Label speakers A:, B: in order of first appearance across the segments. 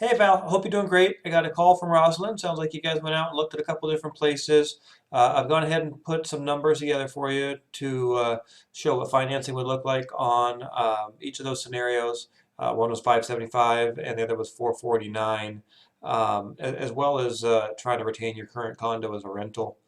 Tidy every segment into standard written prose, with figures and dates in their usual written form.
A: Hey Val, hope you're doing great. I got a call from Rosalind. Sounds like you guys went out and looked at a couple different places. I've gone ahead and put some numbers together for you to show what financing would look like on each of those scenarios. One was 575 and the other was 449, as well as trying to retain your current condo as a rental.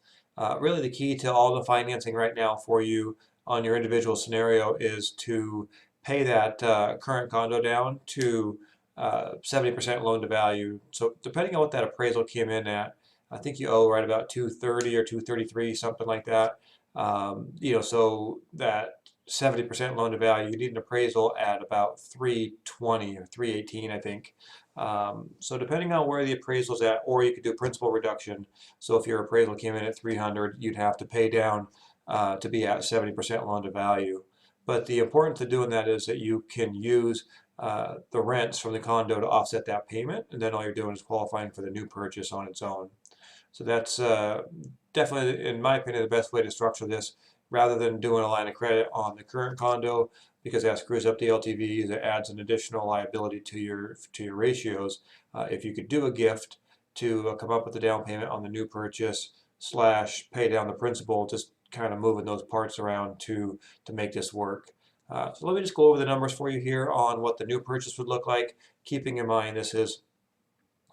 A: Really the key to all the financing right now for you on your individual scenario is to pay that current condo down to 70% loan to value. So depending on what that appraisal came in at, I think you owe right about 230 or 233, something like that. So that 70% loan to value, you need an appraisal at about 320 or 318, I think. So depending on where the appraisal's at, or you could do principal reduction. So if your appraisal came in at 300, you'd have to pay down to be at 70% loan to value. But the importance of doing that is that you can use the rents from the condo to offset that payment, and then all you're doing is qualifying for the new purchase on its own. So that's definitely, in my opinion, the best way to structure this, rather than doing a line of credit on the current condo, because that screws up the LTVs. It adds an additional liability to your ratios. If you could do a gift to come up with the down payment on the new purchase slash pay down the principal, just kind of moving those parts around to make this work. So let me just go over the numbers for you here on what the new purchase would look like, keeping in mind this is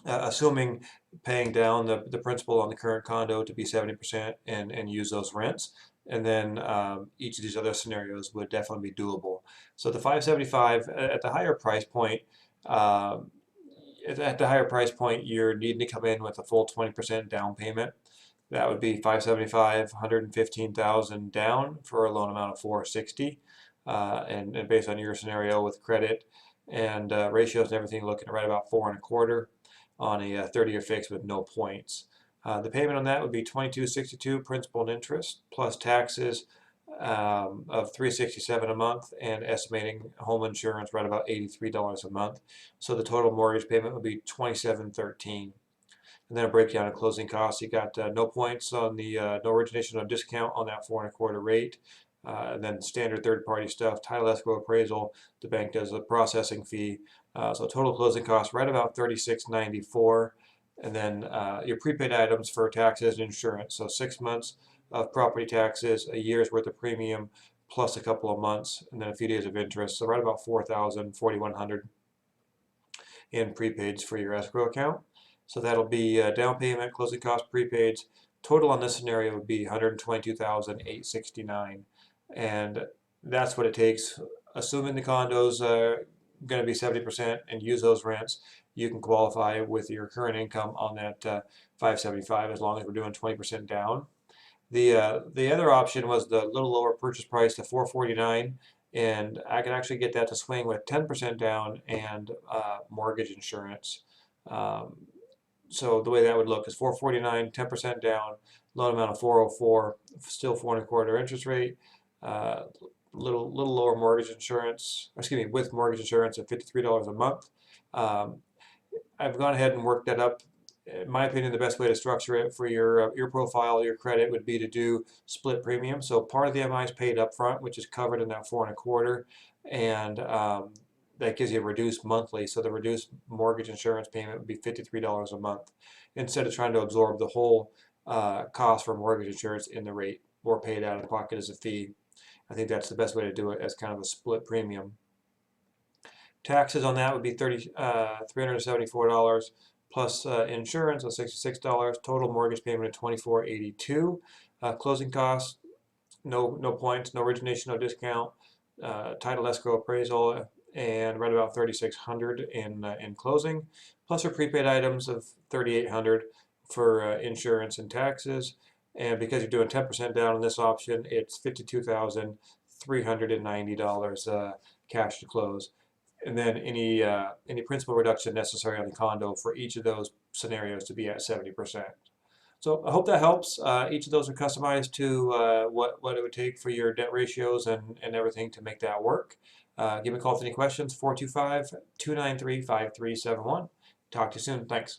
A: assuming paying down the principal on the current condo to be 70% and use those rents. And then each of these other scenarios would definitely be doable. So the 575 at the higher price point, you're needing to come in with a full 20% down payment. That would be 575, 115,000 down for a loan amount of 460. And based on your scenario with credit and ratios and everything, looking at right about 4.25 on a 30-year fix with no points. The payment on that would be 2262 principal and interest plus taxes of 367 a month, and estimating home insurance right about $83 a month. So the total mortgage payment would be 2713. And then a breakdown of closing costs. You got no points on the no origination, no discount on that 4.25 rate. And then standard third-party stuff, title escrow appraisal, the bank does a processing fee. So total closing costs right about $36.94. And then your prepaid items for taxes and insurance. So 6 months of property taxes, a year's worth of premium, plus a couple of months, and then a few days of interest. So right about 4,000, 4,100 in prepaids for your escrow account. So that'll be down payment, closing costs, prepaids. Total on this scenario would be 122,869, and that's what it takes. Assuming the condo's going to be 70% and use those rents, you can qualify with your current income on that 575 as long as we're doing 20% down. The other option was the little lower purchase price to 449, and I could actually get that to swing with 10% down and mortgage insurance. Um, so the way that would look is 449, 10% down, loan amount of 404, still 4.25 interest rate, little lower mortgage insurance, excuse me, with mortgage insurance at $53 a month. Um, I've gone ahead and worked that up. In my opinion, the best way to structure it for your profile, your credit, would be to do split premium. So part of the MI is paid up front, which is covered in that 4.25, and that gives you a reduced monthly. So the reduced mortgage insurance payment would be $53 a month, instead of trying to absorb the whole cost for mortgage insurance in the rate or paid out of the pocket as a fee. I think that's the best way to do it, as kind of a split premium. Taxes on that would be $374 plus insurance of $66. Total mortgage payment of $2482. Closing costs, no points, no origination, no discount. Title escrow appraisal, and right about 3,600 in closing, plus our prepaid items of 3,800 for insurance and taxes. And because you're doing 10% down on this option, it's $52,390 cash to close. And then any principal reduction necessary on the condo for each of those scenarios to be at 70%. So I hope that helps. Each of those are customized to what it would take for your debt ratios and everything to make that work. Give me a call with any questions, 425-293-5371. Talk to you soon. Thanks.